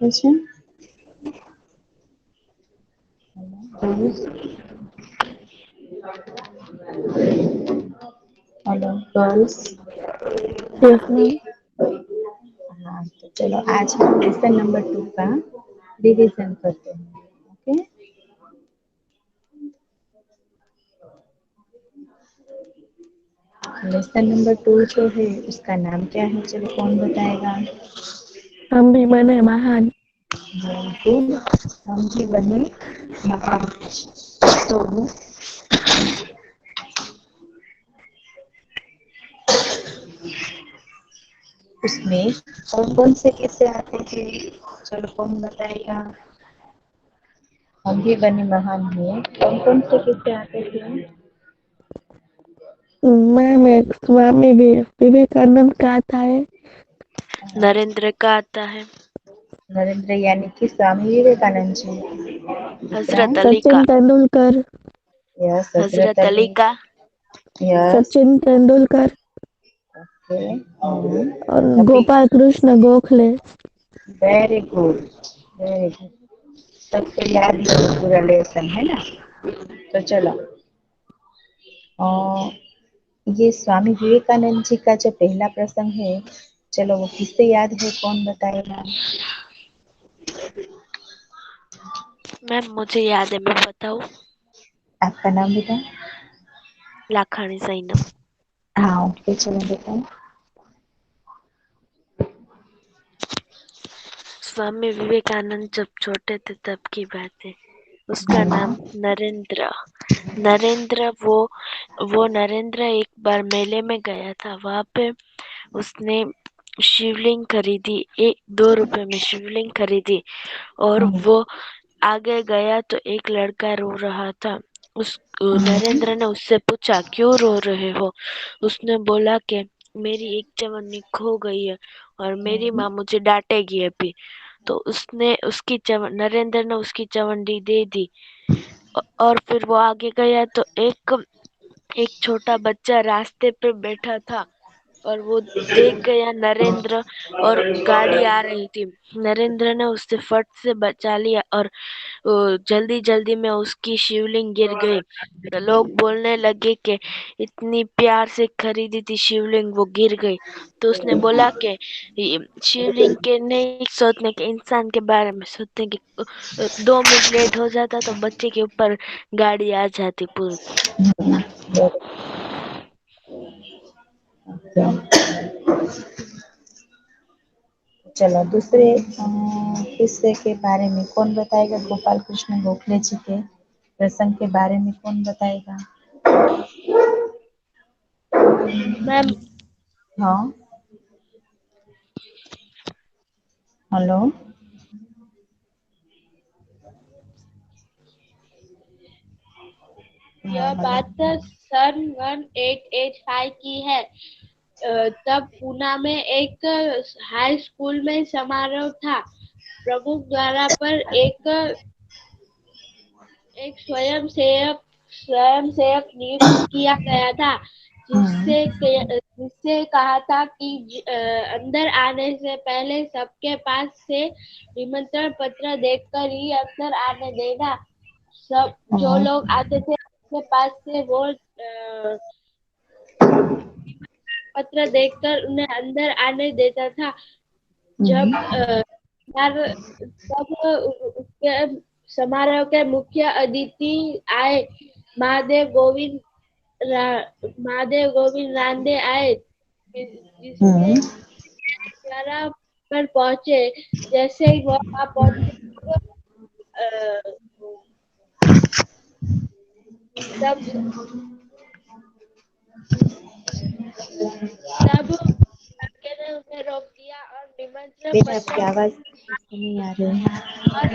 अच्छा, girls, hello girls. Yes ma'am. हाँ, तो चलो आज हम लेसन नंबर 2 का रिवीजन करते हैं। ओके, लेसन नंबर 2 जो है उसका नाम क्या है, चलो कौन बताएगा? हम भी बने महान। बिल्कुल, हम भी बने महान। तो उसमें कौन कौन से किस्से आते थे, चलो कौन बताएगा? हम भी बने महान में कौन कौन से किस्से आते थे? मैम एक स्वामी विवेकानंद का आता है। नरेंद्र का आता है। नरेंद्र यानी कि स्वामी विवेकानंद जी। दूसरा, हजरत अली का। सचिन तेंदुलकर। यस, हजरत हजरत अली। अली का। Yes, Sachin Tendulkar okay. और अभी Gopal Krishna Gokhale. Very good, very good. सबको याद ही है पूरा लेसन, है ना? तो चलो, ये स्वामी विवेकानंद जी का जो पहला प्रसंग है, चलो वो किससे याद है, कौन बताएगा? मैम मुझे याद है, मैं बताऊं? आपका नाम बताओ। लाखानी जैनब। हाँ, ओके, चलो बताओ। स्वामी विवेकानंद जब छोटे थे तब की बात है। उसका नाम हम्म, नरेंद्र। नरेंद्र वो नरेंद्र एक बार मेले में गया था। वहां पे उसने शिवलिंग खरीदी। 2 रुपए में शिवलिंग खरीदी। और हम्म, वो आगे गया तो एक लड़का रो रहा था। उस हम्म, नरेंद्र ने उससे पूछा, क्यों रो रहे हो? उसने बोला कि मेरी एक चवन्नी खो गई है और मेरी माँ मुझे डांटेगी अभी। तो नरेंद्र ने उसकी चवन्नी दे दी। और फिर वो आगे गया तो एक एक छोटा बच्चा रास्ते पे बैठा था। और वो देख गया नरेंद्र और गाड़ी आ रही थी। नरेंद्र ने उससे फट से बचा लिया और जल्दी जल्दी में उसकी शिवलिंग गिर गई। तो लोग बोलने लगे कि इतनी प्यार से खरीदी थी शिवलिंग, वो गिर गई। तो उसने बोला कि शिवलिंग के नहीं सोचने के, इंसान के बारे में सोचने के। 2 मिनट लेट हो जाता तो बच्चे के ऊपर गाड़ी आ जाती पूरी। very good। चलो दूसरे किस्से के बारे में कौन बताएगा? गोपाल कृष्ण गोखले जी के प्रसंग के बारे में कौन बताएगा? मैम हाँ, हेलो। हाँ, यह हेलो। बात सन 1885 की है। तब पूना में एक हाई स्कूल में समारोह था। प्रमुख द्वारा पर एक स्वयंसेवक नियुक्त किया गया था, हम्म, जिससे कहा था कि अंदर आने से पहले सबके पास से निमंत्रण पत्र देखकर ही अंदर आने देना। सब जो हाँ, लोग आते थे उसके पास से वो पत्र देखकर उन्हें अंदर आने देता था। जब हम्म, तब उसके समारोह के मुख्य अतिथि आए। महादेव गोविंद महादेव गोविंद रानडे आए, जिसके हम्म, द्वारा पर पहुंचे। जैसे ही वो वहां पहुंचे अ, तब तब लड़के ने उन्हें रोक दिया और निमंत्रण बेटा आपकी पत्र आवाज नहीं आ रही है। और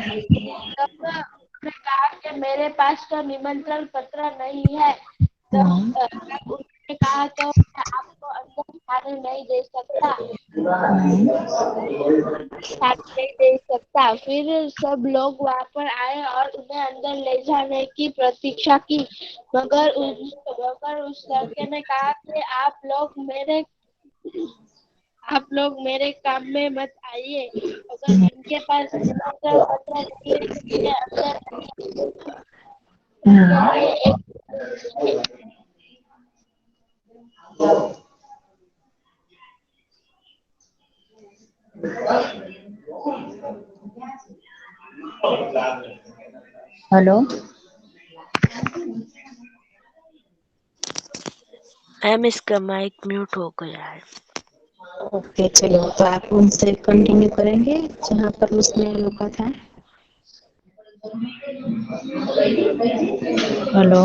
तब उन्होंने कहा कि मेरे पास तो निमंत्रण पत्र नहीं है। हाँ, तब उन्होंने कहा तो मैं आपको अंदर जाने नहीं दे सकता। नहीं दे सकता। फिर सब लोग वहां पर आए और उन्हें अंदर ले जाने की प्रतीक्षा की। मगर उस लड़के ने कहा कि आप लोग मेरे आप लोग मेरे काम में मत आइए। अगर जिनके पास निमंत्रण पत्र नहीं है वे अंदर आइए। उनके लिए एक हेलो। मैम इसका माइक म्यूट हो गया है। ओके चलो, तो आप उनसे कंटिन्यू करेंगे जहाँ पर उसने रुका था। हेलो।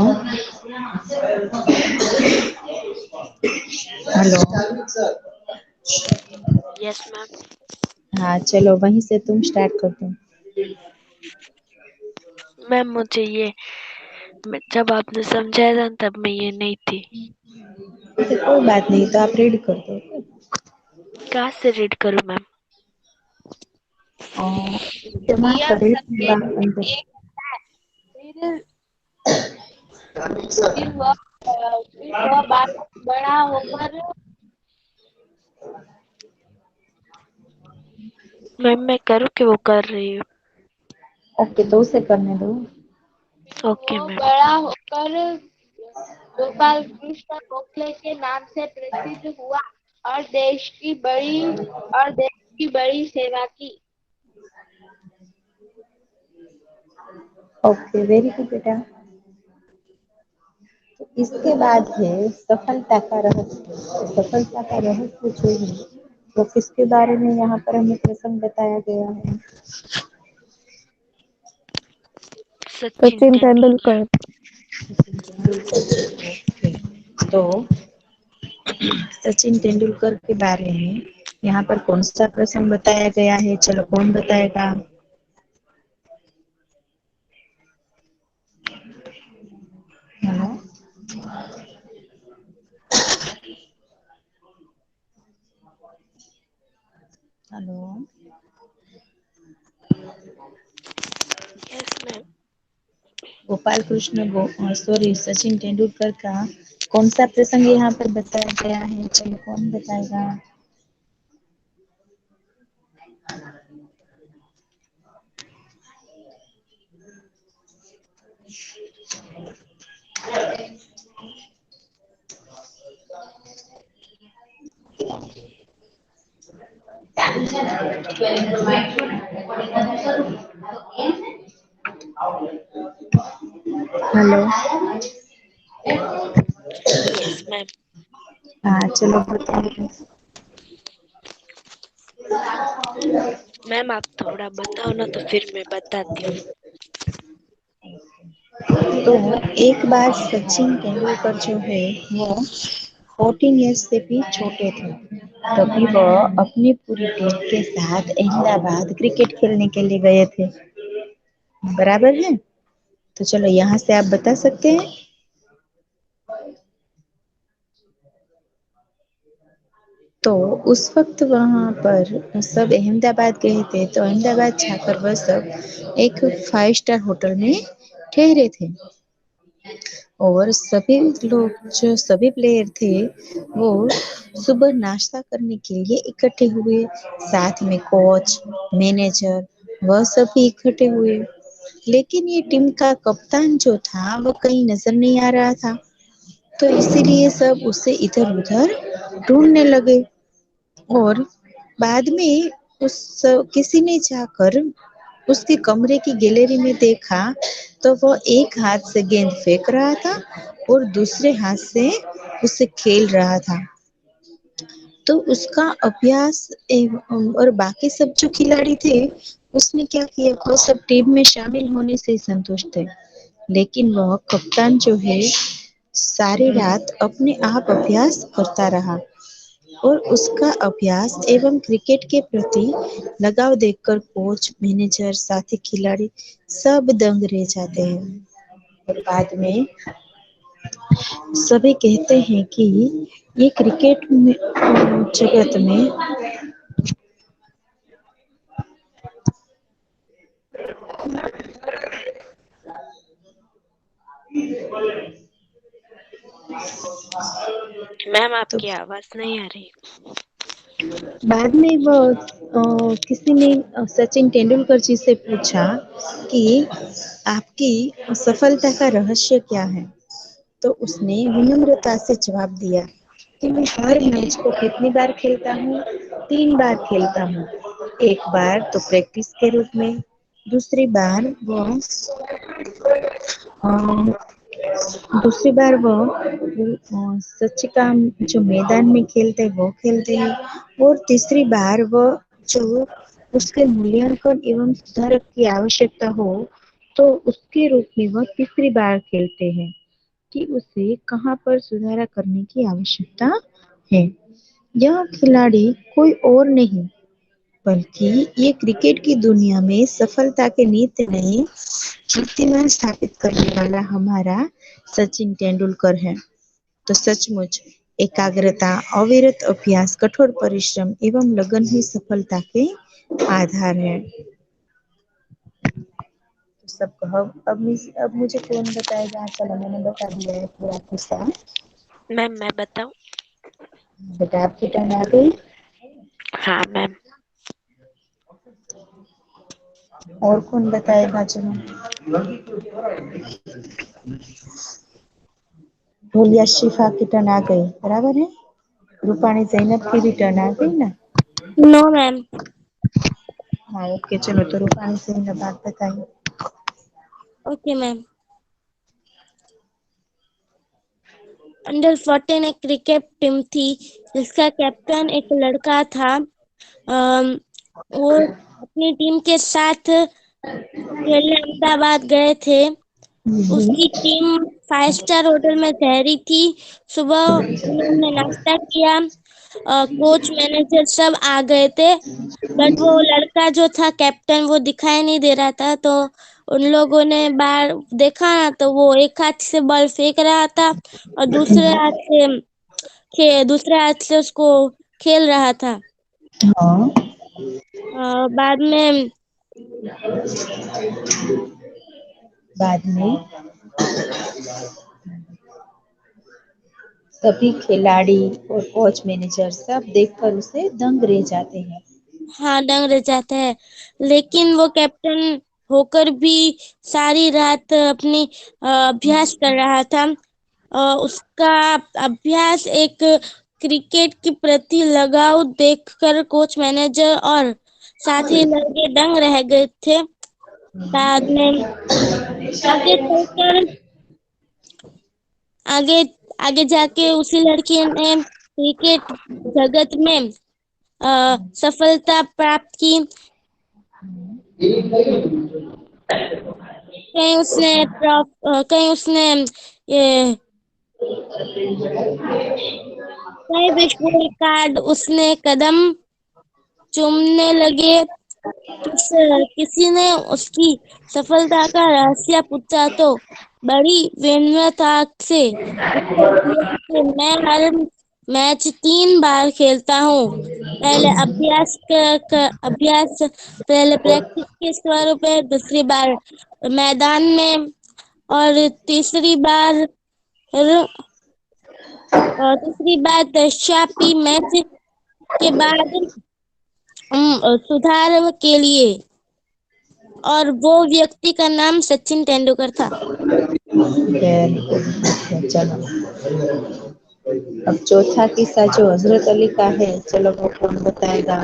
हेलो। Yes ma'am. हाँ चलो, वहीं से तुम स्टार्ट कर दो। मैम मुझे ये जब आपने समझाया था तब मैं ये नहीं थी। तो कोई बात नहीं, तो आप रीड कर दो। कहाँ से रीड करूँ मैम? और जमा नियम करे सबके अंदर। लिए एक है। फिर वह बड़ा होकर मैम मैं करूँ कि वो कर रही हूँ? ओके, तो उसे करने दो। ओके वो मैम। बड़ा होकर गोपाल कृष्ण गोखले के नाम से प्रसिद्ध हुआ और देश की बड़ी सेवा की। ओके, वेरी गुड बेटा। तो इसके बाद है सफलता का रहस्य। सफलता का रहस्य जो है वो किसके बारे में यहाँ पर हमें प्रसंग बताया गया है? सचिन सचिन तेंदुलकर। तेंदुलकर। तो सचिन तेंदुलकर के बारे में यहाँ पर कौन सा प्रसंग बताया गया है? चलो, कौन बताएगा? Hello. Hello. Yes ma'am. Gopal Krishna sorry, Sachin Tendulkar का कौन सा प्रसंग यहाँ पर बताया गया है? चलो, कौन बताएगा? हेलो। Yes ma'am. हाँ चलो, बताओ। मैम आप थोड़ा बताओ ना तो फिर मैं बताती हूँ। तो एक बार सचिन तेंदुलकर जो है वो 14 ईयर्स से भी छोटे थे। तभी वह अपनी पूरी टीम के साथ अहमदाबाद क्रिकेट खेलने के लिए गए थे। बराबर है? तो चलो, यहाँ से आप बता सकते हैं। तो उस वक्त वहां पर सब अहमदाबाद गए थे, तो अहमदाबाद जाकर वह सब एक 5 स्टार होटल में ठहरे थे। और सभी लोग, जो सभी प्लेयर थे, वो सुबह नाश्ता करने के लिए इकट्ठे हुए। साथ में कोच, मैनेजर, वह सभी इकट्ठे हुए। लेकिन ये टीम का कप्तान जो था वो कहीं नजर नहीं आ रहा था। तो इसीलिए सब उसे इधर उधर ढूंढने लगे। और बाद में किसी ने जाकर उसके कमरे की गैलरी में देखा, तो वो एक हाथ से गेंद फेंक रहा था और दूसरे हाथ से उसे खेल रहा था। तो उसका अभ्यास और बाकी सब जो खिलाड़ी थे, उसने क्या किया, वो सब टीम में शामिल होने से संतुष्ट थे। लेकिन वह कप्तान जो है सारी रात अपने आप अभ्यास करता रहा। और उसका अभ्यास एवं क्रिकेट के प्रति लगाव देखकर कोच, मैनेजर, साथी खिलाड़ी सब दंग रह जाते हैं। और बाद में सभी कहते हैं कि ये क्रिकेट में जगत में मैम तो आपकी आवाज नहीं आ रही। बाद में वो किसी ने सचिन तेंदुलकर जी से पूछा कि आपकी सफलता का रहस्य क्या है? तो उसने विनम्रता से जवाब दिया कि मैं हर मैच को कितनी बार खेलता हूँ? 3 बार खेलता हूँ। एक बार तो प्रैक्टिस के रूप में, दूसरी बार वो अ, दूसरी बार वो सच का जो मैदान में खेलते हैं वो खेलते हैं, और तीसरी बार वो जो उसके मूल्यांकन एवं सुधारक की आवश्यकता हो तो उसके रूप में वह तीसरी बार खेलते हैं कि उसे कहाँ पर सुधार करने की आवश्यकता है। यह खिलाड़ी कोई और नहीं बल्कि ये क्रिकेट की दुनिया में सफलता के नित्य नए कीर्तिमान स्थापित करने वाला हमारा सचिन तेंदुलकर है। तो सचमुच एकाग्रता, अविरत अभ्यास, कठोर परिश्रम एवं लगन ही सफलता के आधार है। तो सब कहो अब मुझे कौन बताएगा? चलो मैंने बता दिया है पूरा किस्सा। मैम मैं बताऊं? बेटा आपकी टर्न आ गई। हाँ मैम। और कौन बताएगा? चलो ढोलिया शिफा की टर्न आ गई, बराबर है। रूपाणी जैनब की भी टर्न आ गई ना? No ma'am. हाँ ओके, चलो तो रूपाणी जैनब आप बताइए। Okay ma'am. अंडर 14 एक क्रिकेट टीम थी जिसका कैप्टन एक लड़का था। वो अपनी टीम के साथ खेलने अहमदाबाद गए थे। उसकी टीम 5 स्टार होटल में ठहरी थी। सुबह उन्होंने नाश्ता किया। कोच मैनेजर सब आ गए थे, बट वो लड़का जो था कैप्टन वो दिखाई नहीं दे रहा था। तो उन लोगों ने बाहर देखा ना, तो वो एक हाथ से बॉल फेंक रहा था और दूसरे हाथ से उसको खेल रहा था। हाँ बाद में बाद में सभी खिलाड़ी और कोच मैनेजर सब देखकर उसे दंग रह जाते हैं। हाँ दंग रह जाता है, लेकिन वो कैप्टन होकर भी सारी रात अपनी अभ्यास कर रहा था। उसका अभ्यास एक क्रिकेट के प्रति लगाव देखकर कोच मैनेजर और साथी लड़के दंग रह गए थे। बाद में आगे चलकर आगे आगे जाके उसी लड़की ने क्रिकेट जगत में सफलता प्राप्त की। कहीं उसने ये कई बेसबॉल कार्ड उसने कदम चूमने लगे। किसी ने उसकी सफलता का रहस्य पूछा तो बड़ी विनम्रता से उत्तर दिया कि मैं हर मैच 3 बार खेलता हूँ। पहले प्रैक्टिस के स्वरूप में, दूसरी बार मैदान में, और तीसरी बार दशापी मैच के बाद सुधार के लिए। और वो व्यक्ति का नाम सचिन तेंदुलकर था। Very good. चलो अब चौथा किस्सा जो हजरत अली का है, चलो वो कौन बताएगा?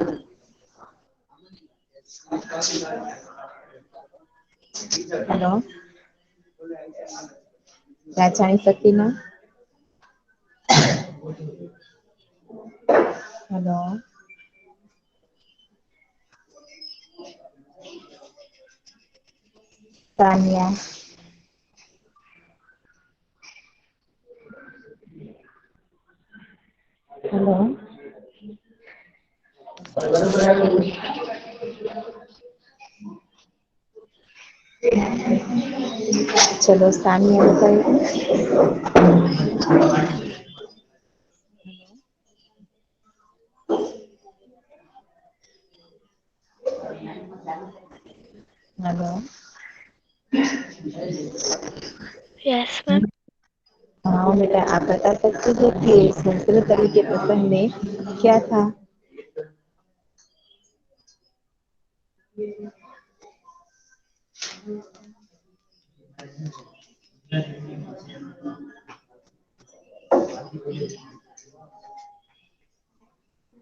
Hello Rajani Sakina. Hello Tania. Hello चलो सानिया बताइए। Hello yes ma'am. हाँ बेटा, आप बता सकते हो कि संस्कृत अली के प्रसंग में क्या था?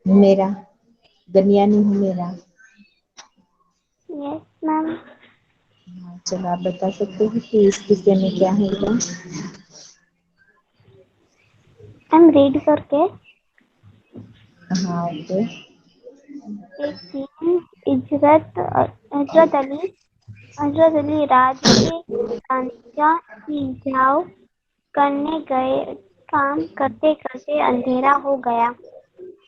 मेरा गनिया नहीं हूँ मेरा। Yes ma'am. हाँ, चलो आप बता सकते हो कि इस किस्से में क्या है? मैम रीड करके। हाँ ओके। एक दिन हजरत अली राज के रांझा की जाओ करने गए। काम करते करते अंधेरा हो गया।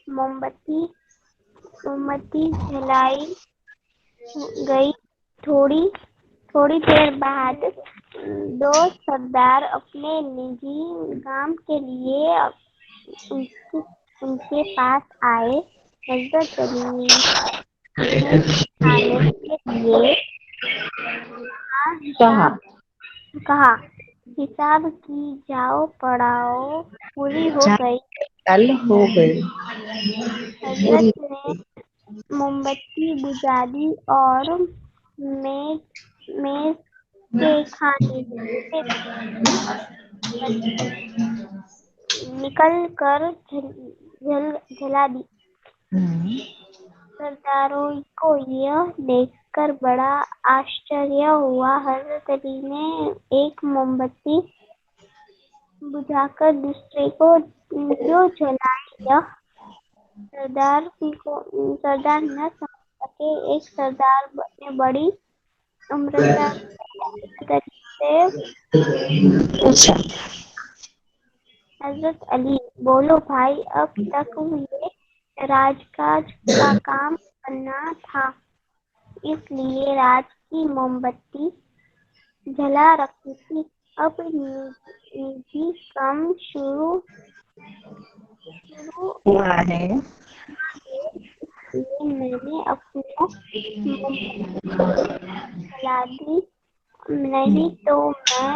मोमबत्ती मोमबत्ती जलाई गई। थोड़ी थोड़ी देर बाद दो सरदार अपने निजी काम के लिए उनके पास आए। हजरत अली ने खाने के लिए कहा कहा। हिसाब की जाओ पढ़ाओ पूरी हो गई। कल हो गई पूरी। हजरत ने मोमबत्ती बुझा दी और मेज मेज के खाने से निकल कर जला दी। सरदारों को यह देखकर बड़ा आश्चर्य हुआ। हजरत अली ने एक मोमबत्ती बुझाकर दूसरे को क्यों जलाई? यह सरदार न समझ सके। एक सरदार ने बड़ी नम्रता से अच्छा। हजरत अली बोलो भाई, अब तक ये राजकाज का काम करना था, इसलिए राज की मोमबत्ती जला रखी थी। अब निजी काम शुरू हुआ है। इसलिए मैंने अपनी मोमबत्ती जला दी। नहीं तो मैं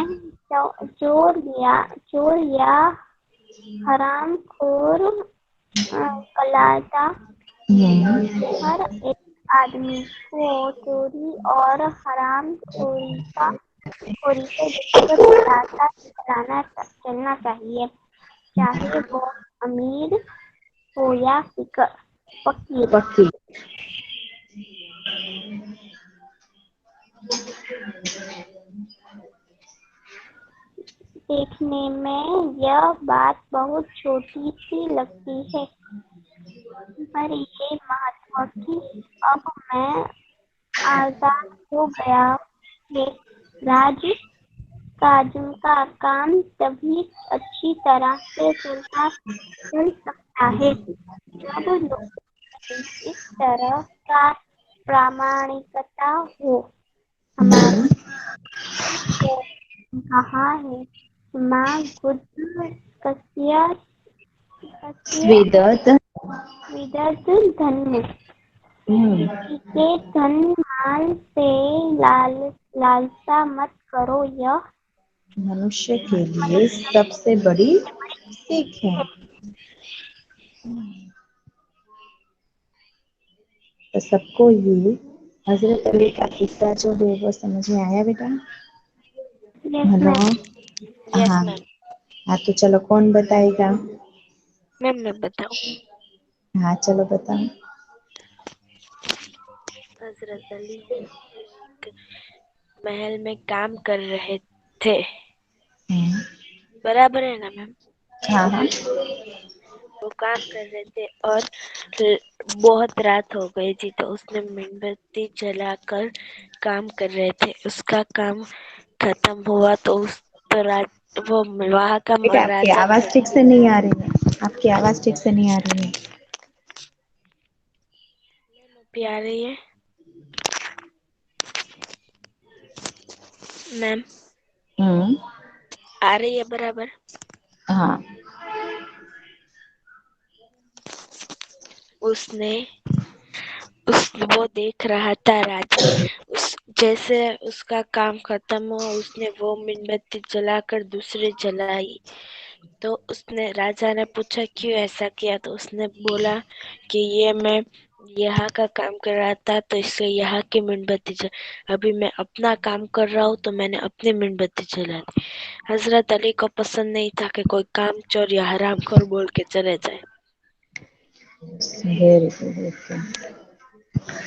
चोर या हरामखोर कहलाता। हर एक आदमी को चोरी और हरामखोरी से बचकर रास्ता चलना चाहिए, चाहे वो अमीर हो या फकीर। पक्की। देखने में यह बात बहुत छोटी सी लगती है, पर ये महत्व की। अब मैं आजाद हो गया है। राज का काम तभी अच्छी तरह से चल सकता है जब लोगों में इस तरह का प्रामाणिकता हो। हमारे को कहा है, माँ गुद कस्य विदत। विदत धन्य। किसी के धन माल से लालसा मत करो, यह मनुष्य के लिए सबसे बड़ी सीख है। तो सबको ये हजरत अली का किस्सा जो है वो समझ में आया बेटा? हेलो। यस हाँ मैम। हाँ, तो चलो कौन बताएगा? मैम मैं बताऊं? हाँ चलो बताओ। हजरत अली वो एक महल में काम कर रहे थे, बराबर है ना मैम? हाँ हाँ। वो काम कर रहे थे और बहुत रात हो गई थी, तो उसने मोमबत्ती जलाकर काम कर रहे थे। उसका काम खत्म हुआ तो उस तो वो वहाँ का बेटा आपकी राजा आवाज ठीक से नहीं आ रही है। आपकी आवाज ठीक से नहीं आ रही है। भी आ रही है मैम? आ रही है बराबर? हाँ। वो देख रहा था राजा। जैसे उसका काम खत्म हुआ, उसने वो मोमबत्ती जलाकर दूसरी जलाई। तो राजा ने पूछा क्यों ऐसा किया? तो उसने बोला कि ये मैं यहाँ का काम कर रहा था तो इसलिए यहाँ की मोमबत्ती जल। अभी मैं अपना काम कर रहा हूँ तो मैंने अपनी मोमबत्ती जला दी। हजरत अली को पसंद नहीं था कि कोई काम चोर या हरामखोर बोल के चले जाए। Very good. ओके,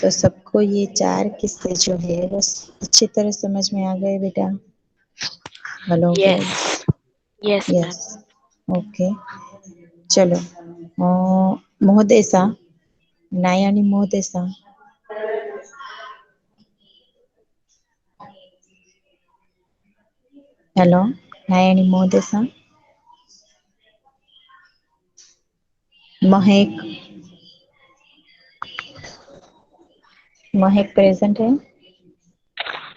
तो सबको ये 4 किस्से जो है बस अच्छी तरह समझ में आ गए बेटा? Hello yes, girls? Yes ma'am. Yes. Okay, चलो। मोहदेसा, नायानी मोहदेसा। हेलो, नायानी मोहदेसा। महक, महक प्रेजेंट है?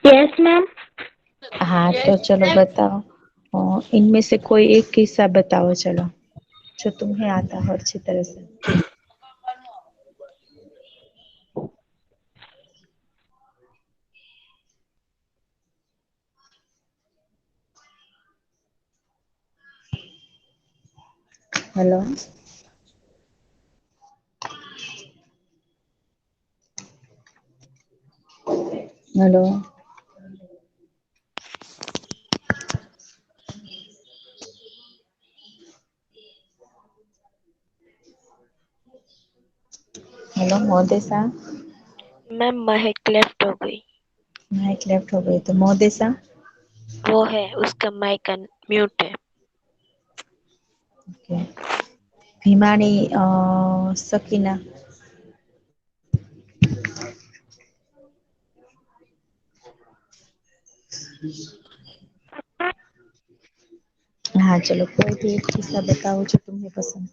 Yes ma'am. हाँ, तो चलो बताओ। इनमें से कोई एक किस्सा बताओ चलो, जो तुम्हें आता हो अच्छी तरह से। Hello, hello. हेलो मोहदेसा। मैम महक लेफ्ट हो गई। माइक लेफ्ट हो गई तो मोहदेसा। वो है, उसका माइक म्यूट है। ओके, भीमानी सकीना। हाँ चलो, कोई भी एक किस्सा बताओ जो तुम्हें पसंद।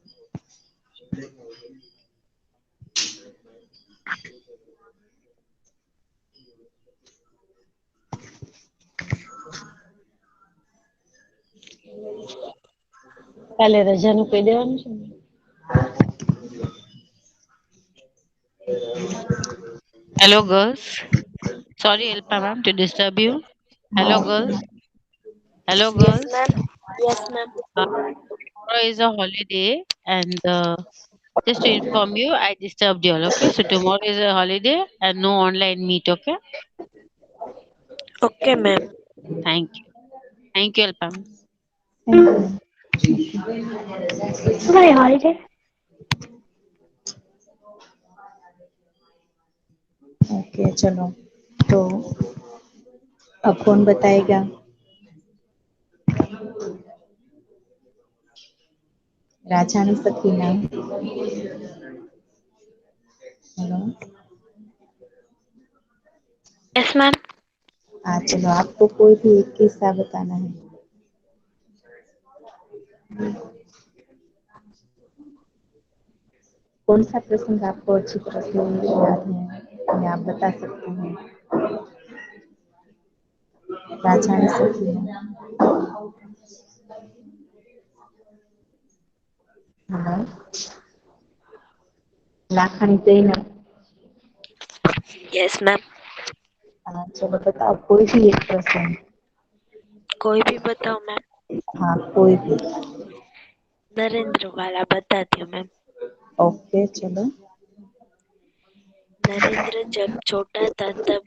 કાલે રજાનું કહી દેવાનું છે ને. Hello, girls. Sorry, Elpa ma'am, to disturb you. Hello, girls. Hello, yes girls. Ma'am, yes ma'am. Tomorrow is a holiday, and just to inform you, I disturbed you all. Okay, so tomorrow is a holiday and no online meet. Okay, okay ma'am. thank you, Elpa ma'am. તમારી holiday? Okay चलो, तो अब कौन बताएगा? Rajani Sakina. Hello. Yes ma'am. हाँ चलो, आपको कोई भी एक किस्सा बताना है। कौन सा प्रसंग आपको अच्छी तरह से याद है या आप बता सकते हैं? Rajani Sakina. Hello. Lakhani Zainab. Yes ma'am. हाँ चलो बताओ कोई भी एक प्रसंग। कोई भी बताओ मैम। हाँ कोई भी। नरेंद्र वाला बताती हूँ मैम। ओके चलो। नरेंद्र जब छोटा था तब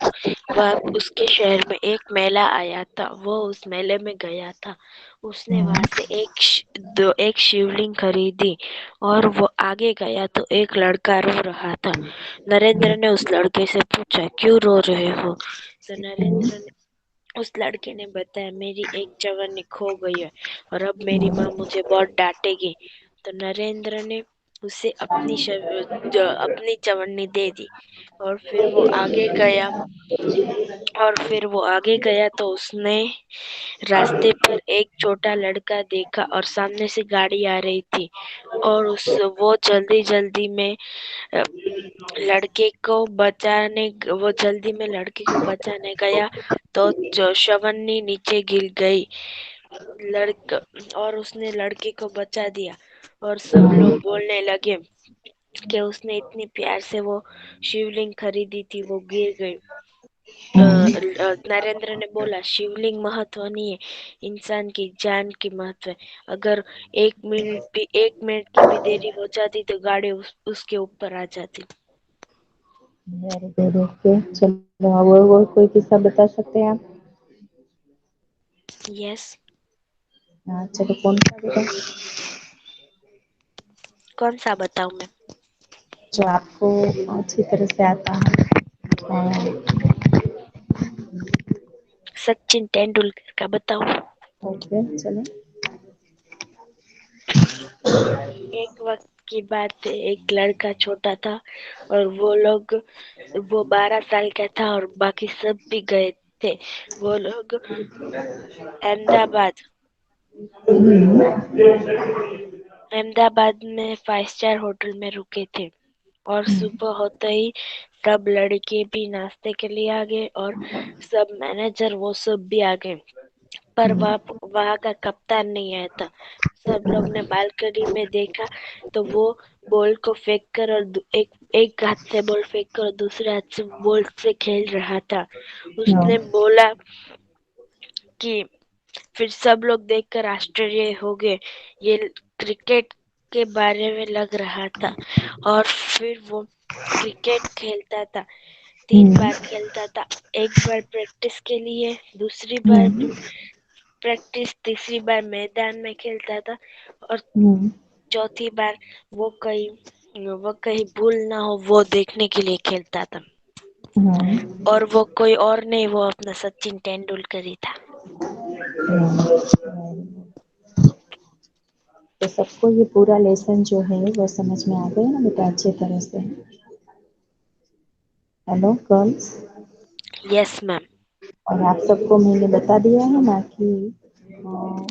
वह उसके शहर में एक मेला आया था। वो उस मेले में गया था। उसने वहां से एक शिवलिंग खरीदी और वो आगे गया तो एक लड़का रो रहा था। नरेंद्र ने उस लड़के से पूछा, क्यों रो रहे हो? तो नरेंद्र ने उस लड़के ने बताया, मेरी एक चवन्नी खो गई है और अब मेरी माँ मुझे बहुत डांटेगी। तो नरेंद्र ने उसे अपनी चवन्नी दे दी और फिर वो आगे गया। तो उसने रास्ते पर एक छोटा लड़का देखा और सामने से गाड़ी आ रही थी और उस वो जल्दी जल्दी में अ, जल्दी में लड़के को बचाने गया तो जो शवन्नी नीचे गिर गई। लड़का और उसने लड़के को बचा दिया और सब लोग बोलने लगे कि उसने इतनी प्यार से वो शिवलिंग खरीदी थी, वो गिर गई। नरेंद्र ने बोला, शिवलिंग महत्व नहीं है, इंसान की जान की महत्व है। अगर 1 मिनट की भी देरी हो जाती तो गाड़ी उसके ऊपर आ जाती। Very good, okay. चलो अब और कोई किस्सा बता सकते हैं आप? यस। हाँ चलो, कौन सा बताओ? कौन सा बताऊं मैं? जो आपको अच्छी तरह से आता है। सचिन तेंदुलकर का बताऊं? ओके चलो। एक वक्त की बात है, एक लड़का छोटा था और वो 12 साल का था और बाकी सब भी गए थे। वो लोग अहमदाबाद अहमदाबाद में 5 स्टार होटल में रुके थे और सुबह होते ही सब लड़के भी नाश्ते के लिए आ गए और सब मैनेजर वो सब भी आ गए। पर वहाँ का कप्तान नहीं आया था। सब लोग ने बालकनी में देखा तो वो बॉल को फेंक कर और एक हाथ से बॉल फेंक कर और दूसरे हाथ से बॉल से खेल रहा था। उसने बोला कि फिर सब लोग देखकर आश्चर्य हो गए। ये क्रिकेट के बारे में लग रहा था और फिर वो क्रिकेट खेलता था। 3 बार खेलता था। एक बार प्रैक्टिस के लिए, दूसरी बार प्रैक्टिस, तीसरी बार मैदान में खेलता था और चौथी बार वो कहीं भूल ना हो वो देखने के लिए खेलता था। और वो कोई और नहीं, वो अपना सचिन तेंदुलकर ही था। तो सबको ये पूरा लेसन जो है वो समझ में आ गया ना बेटा अच्छे तरह से? Hello girls. Yes ma'am. और आप सबको मैंने बता दिया है ना कि आप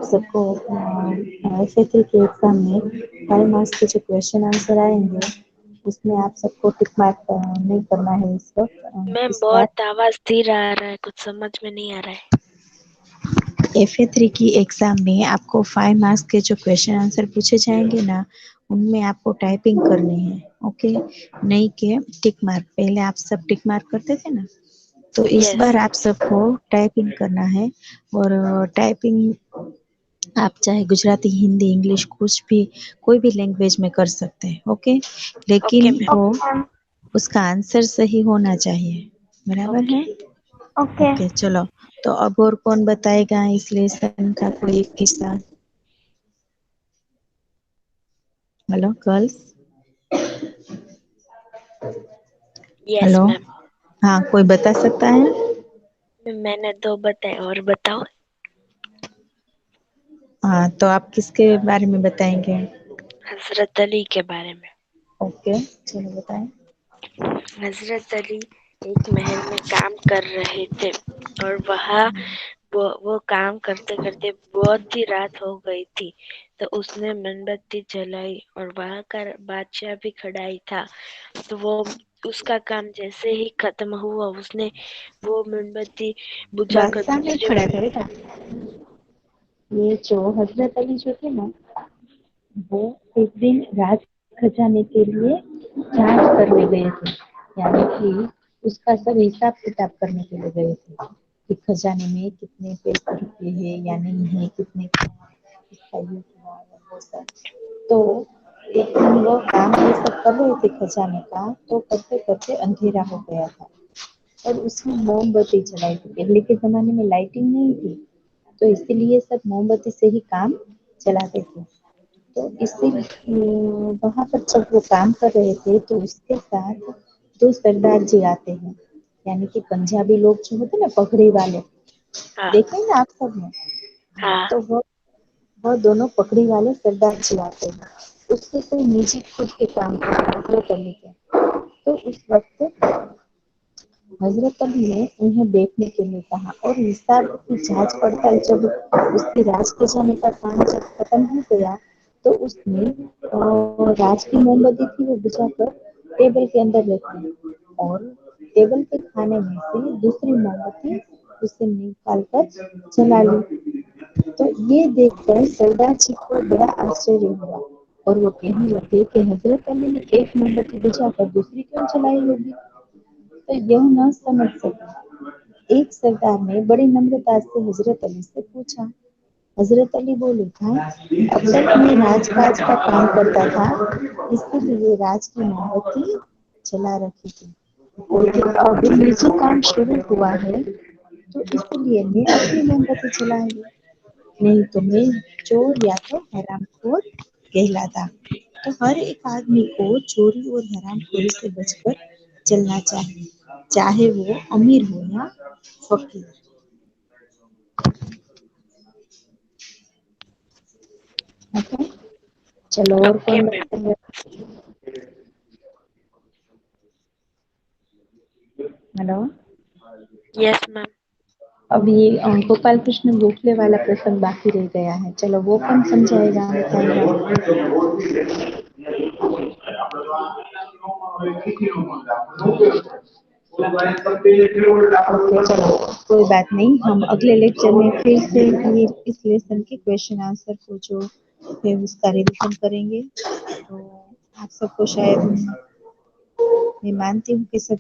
सबको एफए के एग्जाम में 5 मार्क्स के जो क्वेश्चन आंसर आएंगे उसमें आप सबको टिक मार्क नहीं करना है इस वक्त। मैम इस बार बहुत आवाज धीरे आ रहा है, कुछ समझ में नहीं आ रहा है। एफए की एग्जाम में आपको 5 मार्क्स के जो क्वेश्चन आंसर पूछे जाएंगे ना उनमें आपको टाइपिंग करनी है। ओके, नहीं के टिक मार्क। पहले आप सब टिक मार्क करते थे ना, तो इस यस। बार आप सबको टाइपिंग करना है। और टाइपिंग आप चाहे गुजराती, हिंदी, इंग्लिश कुछ भी कोई भी लैंग्वेज में कर सकते हैं। ओके, ओके लेकिन मैम। वो उसका आंसर सही होना चाहिए। बराबर ओके। है? ओके चलो। तो अब और कौन बताएगा इस लेसन का कोई एक किस्सा? Hello girls. Yes hello. Ma'am. हाँ, कोई बता सकता है? मैंने 2 बताए, और बताओ। हाँ, तो आप किसके बारे में बताएंगे? हजरत अली के बारे में। ओके चलो बताएं। हजरत अली एक महल में काम कर रहे थे और वहाँ वो काम करते करते बहुत ही रात हो गई थी। तो उसने मोमबत्ती जलाई और वहाँ का बादशाह भी खड़ा ही था। तो वो उसका काम जैसे ही खत्म हुआ उसने वो मोमबत्ती बुझाकर बादशाह में दूसरे खड़ा बार। था बेटा। ये जो हजरत अली जो थे ना, वो एक दिन राज खजाने के लिए जांच करने गए थे। यानी कि उसका सब हिसाब किताब करने के लिए गए थे कि खजाने में कितने पैसे रुपए हैं या नहीं है, कितने का इसका यूज हुआ है वो सब। तो एक दिन वो काम ये सब कर रहे थे खजाने का, तो करते करते अंधेरा हो गया था और उसमें मोमबत्ती जलाई थी। पहले के जमाने में लाइटिंग नहीं थी, तो इसीलिए सब मोमबत्ती से ही काम चलाते थे। तो इससे वहां पर जब वो काम कर रहे थे तो उसके साथ 2 सरदार जी आते हैं, यानी कि पंजाबी लोग जो होते हैं ना पगड़ी वाले, हाँ। देखे ना आप सब ने? हाँ, हाँ। तो वो दोनों पगड़ी वाले सरदार जी आते हैं। उससे कोई निजी खुद के काम करने के। तो उस वक्त हजरत अली ने उन्हें देखने के लिए कहा और हिसाब की जांच पड़ताल जब उसकी राज खजाने का काम जब खत्म हो गया तो उसने राज की मोमबत्ती थी वो बुझाकर टेबल के अंदर रख दी और टेबल पे खाने में से दूसरी मोमबत्ती उसे निकाल कर जला ली। तो ये देखकर सरदार जी को बड़ा आश्चर्य हुआ और वो कहने लगे कि हजरत अली ने एक मोमबत्ती बुझाकर दूसरी क्यों जलाई होगी? तो यह न समझ सके। एक सरदार ने बड़ी नम्रता से हजरत अली से पूछा। हजरत अली बोले, था अक्सर मैं राजकाज का काम करता था, इसलिए राज की मोमबत्ती चला रखी थी। अब निजी काम शुरू हुआ है तो इसलिए मैं अपनी मोमबत्ती जलाऊंगी, नहीं तो मैं चोर या तो हरामखोर कहलाता। तो हर एक आदमी को चोरी और हरामखोरी से बचकर चलना चाहिए, चाहे वो अमीर हो या फकीर। ओके, चलो और ओके कौन मैम। बताएगा? Hello, yes ma'am. अब ये गोपाल कृष्ण गोखले वाला प्रसंग बाकी रह गया है। चलो वो कौन समझाएगा, बताएगा? ओके, चलो कोई बात नहीं, हम अगले लेक्चर में फिर से ये इस लेसन के क्वेश्चन आंसर को जो है उसका रिवीजन करेंगे। तो आप सबको शायद मैं मानती हूँ कि सभी